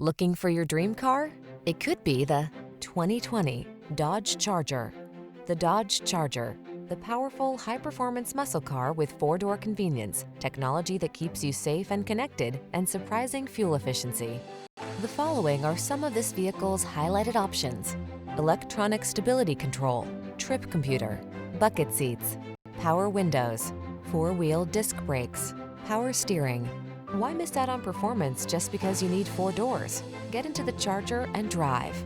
Looking for your dream car? It could be the 2020 Dodge Charger. The Dodge Charger, the powerful, high-performance muscle car with four-door convenience, technology that keeps you safe and connected, and surprising fuel efficiency. The following are some of this vehicle's highlighted options: electronic stability control, trip computer, bucket seats, power windows, four-wheel disc brakes, power steering. Why miss out on performance just because you need four doors? Get into the Charger and drive.